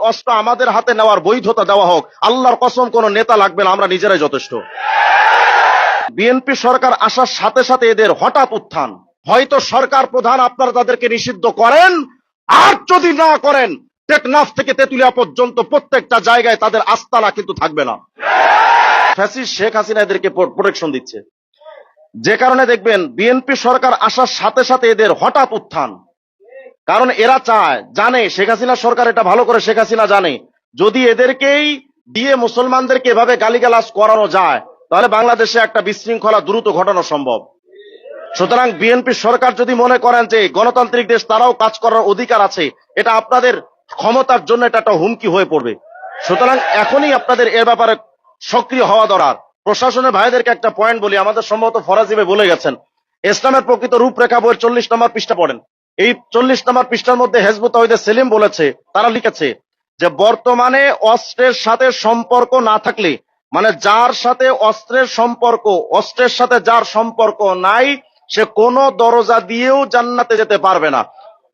অস্ত্র আমাদের হাতে নেওয়ার বৈধতা দেওয়া হোক, আল্লাহর কসম কোন নেতা লাগবে না, আমরা নিজেরাই যথেষ্ট। বিএনপি সরকার আসার সাথে সাথে এদের হঠাৎ উত্থান, হয়তো সরকার প্রধান আপনারা তাদেরকে নিষিদ্ধ করেন, আর যদি না করেন টেকনাফ থেকে তেতুলিয়া পর্যন্ত প্রত্যেকটা জায়গায় তাদের আস্তানা কিন্তু থাকবে না। ফ্যাসিস্ট শেখ হাসিনা এদেরকে প্রোটেকশন দিচ্ছে, যে কারণে দেখবেন বিএনপি সরকার আসার সাথে সাথে এদের হঠাৎ উত্থান। কারণ এরা চায়, জানে শেখ হাসিনা সরকার এটা ভালো করে শেখ হাসিনা জানে, যদি এদেরকেই দিয়ে মুসলমানদেরকে এভাবে গালিগালাজ করানো যায় তাহলে বাংলাদেশে একটা বিশৃঙ্খলা দ্রুত ঘটানো সম্ভব। সুতরাং বিএনপি সরকার যদি মনে করেন যে গণতান্ত্রিক দেশ, তারাও কাজ করার অধিকার আছে, এটা আপনাদের ক্ষমতার জন্য এটা একটা হুমকি হয়ে পড়বে। সুতরাং এখনই আপনাদের এর ব্যাপারে সক্রিয় হওয়া দরকার। প্রশাসনের ভাইদেরকে একটা পয়েন্ট বলি, আমাদের সম্ভবত ফরাজি ভাই বলে গেছেন, ইসলামের প্রকৃত রূপরেখা বইয়ের 40 নম্বর পৃষ্ঠা পড়েন। এই 40 নম্বর পৃষ্ঠার মধ্যে হেজবুত তাওহীদ সেলিম বলেছে, তারা লিখেছে যে বর্তমানে অস্ত্রের সাথে সম্পর্ক না থাকলে, মানে যার সাথে অস্ত্রের সম্পর্ক, অস্ত্রের সাথে যার সম্পর্ক নাই, সে কোনো দরজা দিয়েও জান্নাতে যেতে পারবে না।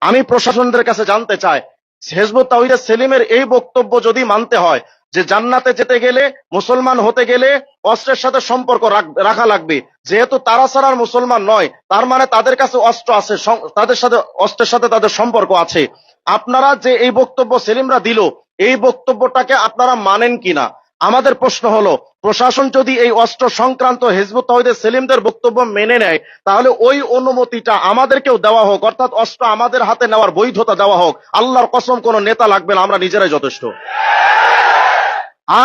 আমি প্রশাসনদের কাছে জানতে চাই, হেজবুত তাওহীদ সেলিমের এই বক্তব্য যদি মানতে হয় যে জান্নাতে যেতে গেলে, মুসলমান হতে গেলে অস্ত্রের সাথে সম্পর্ক রাখা লাগবে, যেহেতু তারা ছাড়া মুসলমান নয়, তার মানে তাদের কাছে অস্ত্র আছে, তাদের সাথে অস্ত্রের সাথে তাদের সম্পর্ক আছে। আপনারা যে এই বক্তব্য সেলিমরা দিল, এই বক্তব্যটাকে আপনারা মানেন কিনা? আমাদের প্রশ্ন হলো, প্রশাসন যদি এই অস্ত্র সংক্রান্ত হিজবুত তাওহীদ সেলিমদের বক্তব্য মেনে নেয়, তাহলে ওই অনুমতিটা আমাদেরকেও দেওয়া হোক, অর্থাৎ অস্ত্র আমাদের হাতে নেওয়ার বৈধতা দেওয়া হোক। আল্লাহর কসম কোন নেতা লাগবে না, আমরা নিজেরাই যথেষ্ট।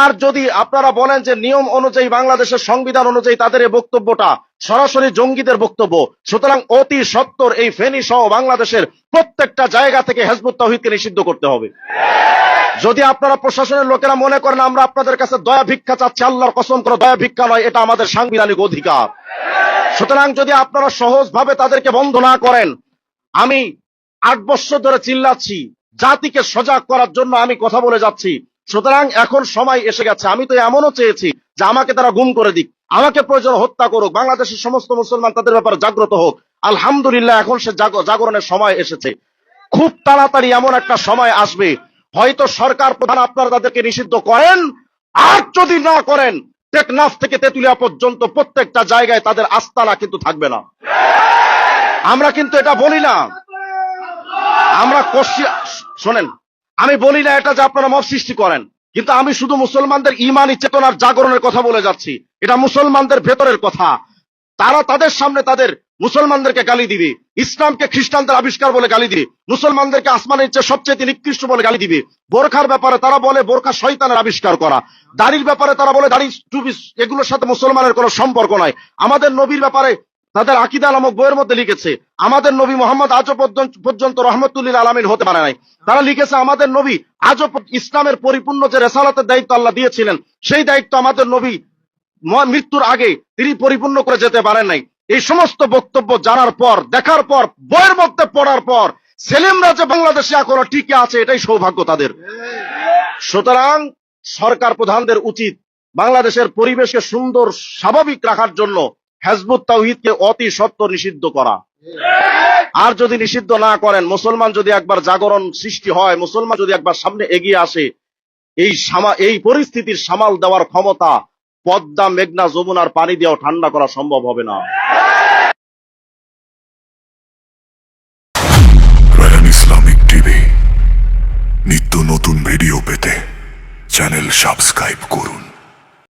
আর যদি আপনারা বলেন যে নিয়ম অনুযায়ী, বাংলাদেশের সংবিধান অনুযায়ী তাদের এই বক্তব্যটা সরাসরি জঙ্গিদের বক্তব্য, সুতরাং অতি সত্বর এই ফেনী সহ বাংলাদেশের প্রত্যেকটা জায়গা থেকে হিজবুত তাওহীদকে নিষিদ্ধ করতে হবে। যদি আপনারা প্রশাসনের লোকেরা মনে করেন আমরা আপনাদের কাছে দয়া ভিক্ষা চাচ্ছি, আল্লাহর কসম করে দয়া ভিক্ষা নয়, এটা আমাদের সাংবিধানিক অধিকার। সুতরাং যদি আপনারা সহজভাবে তাদেরকে বন্ধ না করেন, আমি 8 বছর ধরে চিল্লাচ্ছি, জাতিকে সজাগ করার জন্য আমি কথা বলে যাচ্ছি। সুতরাং এখন সময় এসে গেছে, আমি তো এমনও চেয়েছি যে আমাকে তারা গুম করে দিক, আমাকে প্রয়োজন হত্যা করুক, বাংলাদেশের সমস্ত মুসলমান তাদের ব্যাপারে জাগ্রত হোক। আলহামদুলিল্লাহ এখন সে জাগরণের সময় এসেছে। খুব তাড়াতাড়ি এমন একটা সময় আসবে, হয়তো সরকার প্রধান আপনারা তাদেরকে নিষিদ্ধ করেন, আর যদি না করেন টেকনাফ থেকে তেতুলিয়া পর্যন্ত প্রত্যেকটা জায়গায় তাদের আস্তানা কিন্তু থাকবে না। আমরা কিন্তু এটা বলি না, আমরা শোনেন, আমি বলি না এটা যে আপনারা মব সৃষ্টি করেন, কিন্তু আমি শুধু মুসলমানদের ইমানি চেতনার জাগরণের কথা বলে যাচ্ছি। এটা মুসলমানদের ভেতরের কথা। তারা তাদের সামনে তাদের মুসলমানদেরকে গালি দিবে, ইসলামকে খ্রিস্টানদের আবিষ্কার বলে গালি দিবে, মুসলমানদেরকে আসমানের চেয়ে সবচেয়ে নিকৃষ্ট বলে গালি দিবে। বোরখার ব্যাপারে তারা বলে বোরখা শয়তানের আবিষ্কার করা, দাড়ির ব্যাপারে তারা বলে দাড়ি টুপি এগুলোর সাথে মুসলমানের কোনো সম্পর্ক নাই। আমাদের নবীর ব্যাপারে তাদের আকীদা নামক বইয়ের মধ্যে লিখেছে আমাদের নবী মোহাম্মদ আজও পর্যন্ত রহমতুল্লিল আলামিন হতে পারে নাই। তারা লিখেছে আমাদের নবী আজও ইসলামের পরিপূর্ণ যে রেসালাতের দায়িত্ব আল্লাহ দিয়েছিলেন, সেই দায়িত্ব আমাদের নবী মৃত্যুর আগে তিনি পরিপূর্ণ করে যেতে পারেন নাই। এই সমস্ত বক্তব্য জানার পর, দেখার পর, বইয়ের মধ্যে পড়ার পর সেলিমরা যে বাংলাদেশে এখনো টিকে আছে, এটাই সৌভাগ্য তাদের। সুতরাং সরকার প্রধানদের উচিত বাংলাদেশের পরিবেশকে সুন্দর স্বাভাবিক রাখার জন্য হিজবুত তাওহীদকে অতি সত্বর নিষিদ্ধ করা। আর যদি নিষিদ্ধ না করেন, মুসলমান যদি একবার জাগরণ সৃষ্টি হয়, মুসলমান যদি একবার সামনে এগিয়ে আসে, এই পরিস্থিতির সামাল দেওয়ার ক্ষমতা পদ্মা, মেঘনা, যমুনার পানি দিয়েও ঠান্ডা করা সম্ভব হবে না। রায়ান ইসলামিক টিভি নিত্য নতুন ভিডিও পেতে চ্যানেল সাবস্ক্রাইব করুন।